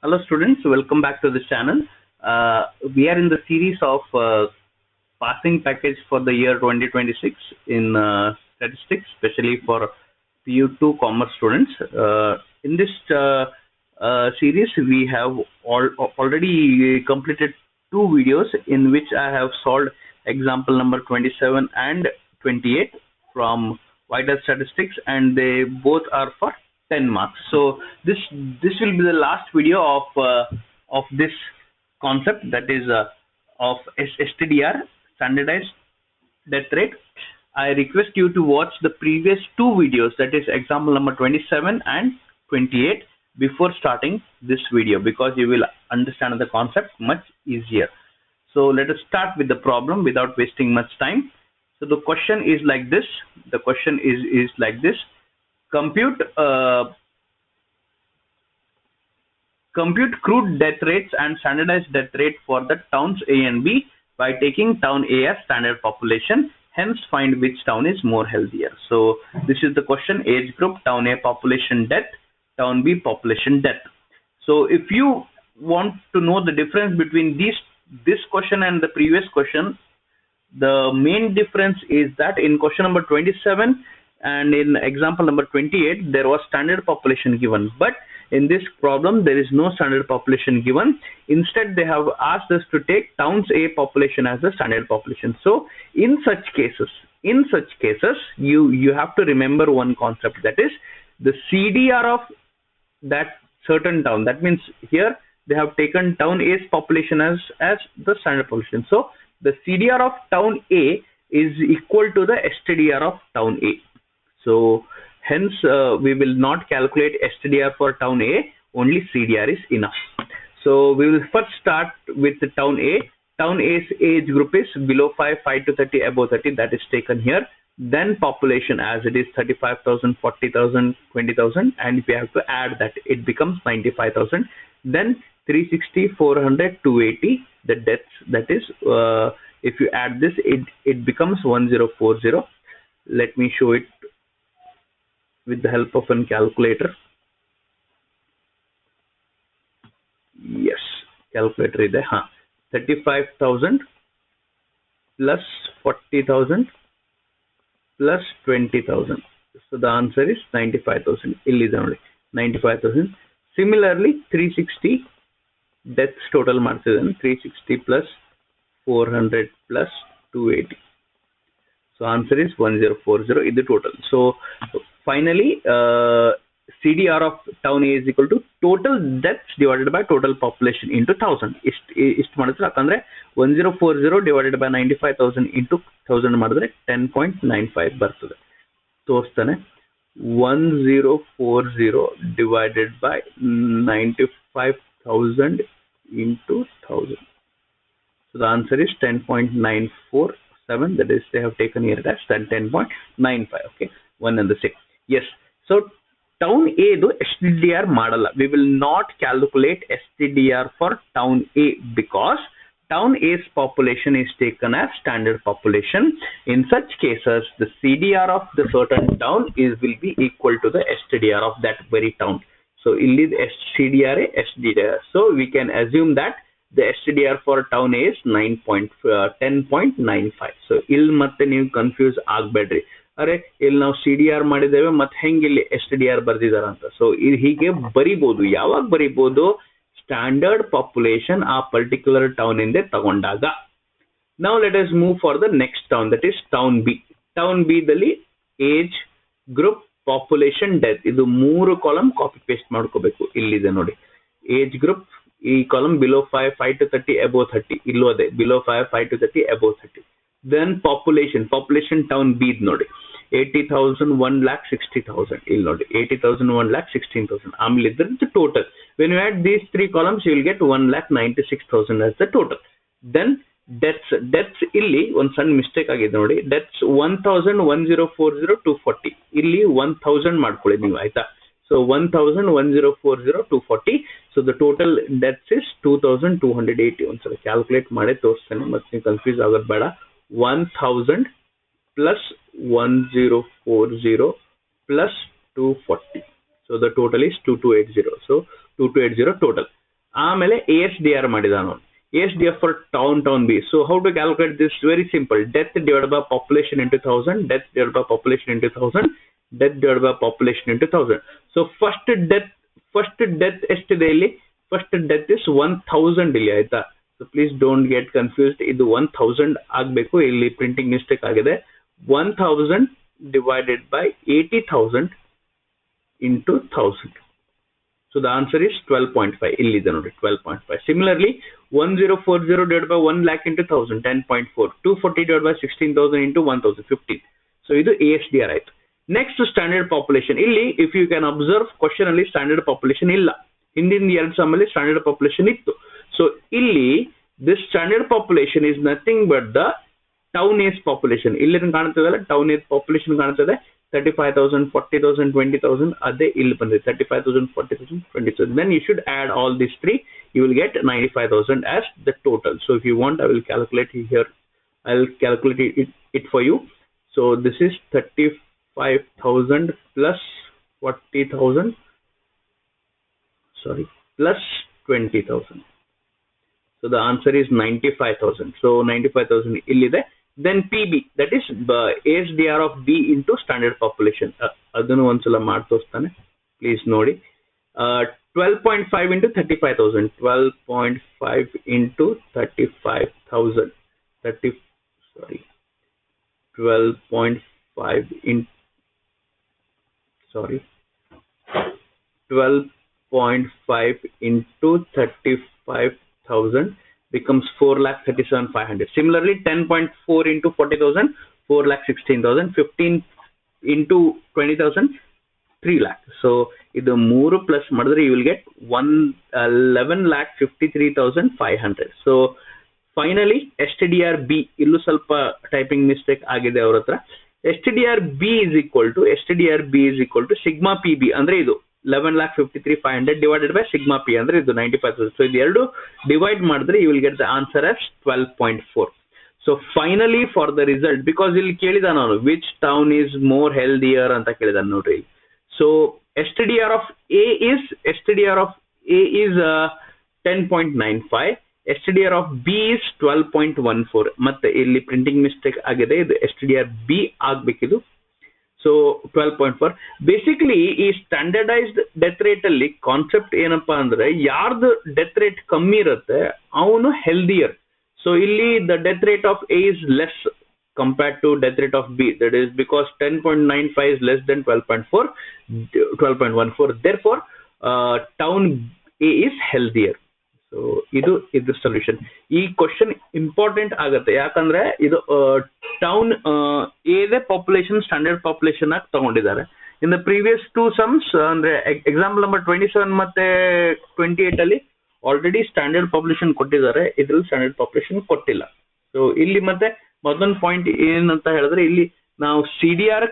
Hello students, welcome back to this channel. We are in the series of passing package for the year 2026 in statistics, especially for PU2 commerce students. In this series, we have already completed two videos in which I have solved example number 27 and 28 from wider statistics, and they both are for 10 marks. So this will be the last video of this concept, that is of STDR, standardized death rate. I request you to watch the previous two videos, that is example number 27 and 28, before starting this video, because you will understand the concept much easier. So let us start with the problem without wasting much time. So the question is like this. The question is like this. Compute crude death rates and standardized death rate for the towns A and B by taking town A as standard population. Hence, find which town is more healthier. So this is the question: age group, town A population death, town B population death. So if you want to know the difference between this question and the previous question, the main difference is that in question number 27 and in example number 28, there was standard population given, but in this problem there is no standard population given. Instead, they have asked us to take towns A population as the standard population. So in such cases you have to remember one concept, that is the CDR of that certain town. That means here they have taken town A's population as the standard population. So the CDR of town A is equal to the STDR of town A. So hence we will not calculate STDR for town A, only CDR is enough. So we will first start with the town A. Town A's age group is below 5, 5 to 30, above 30, that is taken here. Then population as it is 35,000, 40,000, 20,000, and if we have to add that, it becomes 95,000. Then 360, 400, 280, the deaths, that is if you add this, it becomes 1040. Let me show it with the help of a calculator. Yes, calculator is there. 35,000 plus 40,000 plus 20,000. So the answer is 95,000. Illi only 95,000. Similarly, 360 deaths total marks 360 plus 400 plus 280. So answer is 1040 is the total. So finally, CDR of town A is equal to total deaths divided by total population into 1000. Ist ಮಾಡಿದ್ರೆ ಯಾಕಂದ್ರೆ 1040 divided by 95,000 into 1000 ಮಾಡಿದ್ರೆ 10.95 ಬರ್ತದೆ. ತೋರಿಸ್ತಾನೆ 1040 divided by 95,000 into 1000. So the answer is 10.947. That is, they have taken here as 10.95. Okay, one and the same. Yes. So town A do STDR ಮಾಡಲ್ಲ. We will not calculate STDR for town A because town A's population is taken as standard population. In such cases, the CDR of the certain town will be equal to the STDR of that very town. So ಇಲ್ಲಿ STDR STDR. So we can assume that the STDR for town A is 10.95. So ಇಲ್ಲಿ ಮತ್ತೆ ನೀವು confuse ಆಗಬೇಡ್ರಿ. ಅರೆ ಇಲ್ಲಿ ನಾವು CDR ಮಾಡಿದ್ದೇವೆ ಮತ್ತೆ ಹೆಂಗೆ ಇಲ್ಲಿ STDR ಬರ್ದಿದ್ದಾರೆ ಅಂತ. ಸೊ ಹೀಗೆ ಬರಿಬಹುದು. ಯಾವಾಗ ಬರಿಬಹುದು? ಸ್ಟ್ಯಾಂಡರ್ಡ್ ಪಾಪ್ಯುಲೇಷನ್ ಆ ಪರ್ಟಿಕ್ಯುಲರ್ ಟೌನ್ ಇಂದ ತಗೊಂಡಾಗ. Now let us move for the next town, that is town B. Town B ದಲ್ಲಿ ಏಜ್ ಗ್ರೂಪ್ ಪಾಪ್ಯುಲೇಷನ್ ಡೆತ್ ಇದು ಮೂರು ಕಾಲಮ್ ಕಾಪಿ ಪೇಸ್ಟ್ ಮಾಡ್ಕೋಬೇಕು. ಇಲ್ಲಿದೆ ನೋಡಿ, ಏಜ್ ಗ್ರೂಪ್ ಈ ಕಾಲಮ್ ಬಿಲೋ 5, 5 to 30, above 30. ಇಲ್ಲೂ ಅದೇ below 5, 5 to 30, above 30. Then population town B ನೋಡಿ 80,000, 1,60,000. ಇಲ್ಲಿ ನೋಡಿ 80,000, 1,16,000. ಆಮೇಲೆ ಇದ್ರದ್ದು total. When you add these three columns, you will get 1,96,000 as the total. Then deaths ಇಲ್ಲಿ ಒಂದು ಸಣ್ಣ ಮಿಸ್ಟೇಕ್ ಆಗಿದೆ ನೋಡಿ. deaths 1,000, 1040, 240. ಇಲ್ಲಿ 1,000 ಮಾಡ್ಕೊಳ್ಳಿ ನೀವು, ಆಯ್ತಾ? So 1,000, 1040, 240. So the total deaths is 2,280. ಒಂದ್ಸಲ ಕ್ಯಾಲ್ಕುಲೇಟ್ ಮಾಡಿ ತೋರಿಸ್ತೇನೆ, ಮತ್ತೆ ನೀವು ಕನ್ಫ್ಯೂಸ್ ಆಗೋದು ಬೇಡ. 1,000 plus 1040 plus 240. So the total is 2280. So 2280 total. ಆಮೇಲೆ ASDR ಮಾಡಿದಾನು. ASDR for town B. So how to calculate this? Very simple. Death divided by population into 1000. Death divided by population into 1000. Death divided by population into 1000. So first death ಎಷ್ಟಿದೆ ಇಲ್ಲಿ? First death is 1000 ಇಲ್ಲಿ ಆಯ್ತಾ? So please don't get confused. ಇದು 1000 ಆಗಬೇಕು. ಇಲ್ಲಿ printing mistake ಆಗಿದೆ. 1000 divided by 80,000 into 1000. So the answer is 12.5. Illide nodi 12.5. Similarly, 1040 divided by 1 lakh into 1000, 10.4. 240 divided by 16,000 into 1000, 15. So idu ASDR ಆಯ್ತು. Next standard population. Illi if you can observe question ಅಲ್ಲಿ standard population ಇಲ್ಲ. ಹಿಂದಿನ ಎರಡು some ಅಲ್ಲಿ standard population ಇತ್ತು. So ಇಲ್ಲಿ this standard population is nothing but the town age population. ಇಲ್ಲಿ ಕಾಣುತ್ತದಲ್ಲ town age population ಕಾಣುತ್ತದೆ. 35,000, 40,000, 20,000 ಅದೇ ಇಲ್ಲಿ ಬಂದಿದೆ 35,000, 40,000, 20,000. Then you should add all these three. You will get 95,000 as the total. So if you want, I will calculate here. I'll calculate it for you. So this is 35,000 plus 40,000. Sorry, plus 20,000. So the answer is 95,000. So 95,000 illide. Then PB, that is ASDR of B into standard population. Adunu ondsala ಮಾಡಿ ತೋರಿಸ್ತಾನೆ. Please ನೋಡಿ. 12.5 into 35,000. 12.5 into 35,000. 12.5 in. Sorry. 12.5 into 35,000. becomes 4,37,500. Similarly, 10.4 into 40,000, 4,16,000. 15 into 20,000, 3 lakh. So, idu 3 plus madre, you will get 11,53,500. So, finally, STDR B. Illu salpa typing mistake agide avratra. STDR B is equal to sigma PB. Andre idu 11,53,500 divided by sigma P andre idu 95,000. So idu eradu divide madre you will get the answer as 12.4. So finally for the result, because illi kelida nanu which town is more healthier anta kelida nodri. So STDR of A is 10.95. STDR of B is 12.14. ಮತ್ತೆ ಇಲ್ಲಿ printing mistake ಆಗಿದೆ. ಇದು STDR B ಆಗಬೇಕಿದು. So 12.4. Basically ಈ standardised death rate ಅಲ್ಲಿ concept ಏನಪ್ಪಾ ಅಂದ್ರೆ ಯಾರ್ದು death rate ಕಮ್ಮಿ ಇರುತ್ತೆ ಅವನು ಹೆಲ್ದಿಯರ್. ಸೊ ಇಲ್ಲಿ the death rate of A is less compared to death rate of B. That is because 10.95 is less than 12.14. Therefore town A is healthier. So ಇದು solution. ಈ question important ಆಗುತ್ತೆ ಯಾಕಂದ್ರೆ ಇದು town ಏದೇ population standard population ಆಗಿ ತಗೊಂಡಿದ್ದಾರೆ. In the previous 2 sums ಅಂದ್ರೆ example number 27 ಮತ್ತೆ 28 ಅಲ್ಲಿ ಆಲ್ರೆಡಿ ಸ್ಟ್ಯಾಂಡರ್ಡ್ ಪಾಪ್ಯುಲೇಷನ್ ಕೊಟ್ಟಿದ್ದಾರೆ, ಇದ್ರಲ್ಲಿ ಸ್ಟ್ಯಾಂಡರ್ಡ್ ಪಾಪ್ಯುಲೇಷನ್ ಕೊಟ್ಟಿಲ್ಲ. ಸೊ ಇಲ್ಲಿ ಮತ್ತೆ ಮತ್ತೊಂದು ಪಾಯಿಂಟ್ ಏನಂತ ಹೇಳಿದ್ರೆ ಇಲ್ಲಿ ನಾವು CDR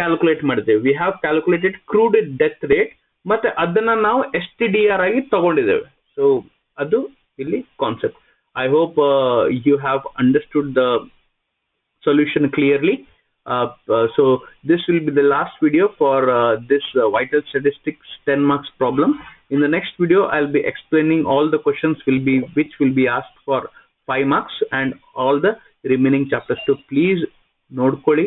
ಕ್ಯಾಲ್ಕುಲೇಟ್ ಮಾಡಿದ್ದೇವೆ. We have calculated crude death rate ಮತ್ತೆ ಅದನ್ನ ನಾವು STDR ಆಗಿ ತಗೊಂಡಿದ್ದೇವೆ. ಸೊ ಅದು ಇಲ್ಲಿ concept. I hope you have understood the solution clearly. So this will be the last video for this vital statistics 10 marks problem. In the next video I'll be explaining all the questions which will be asked for 5 marks and all the remaining chapters. So please nodkoli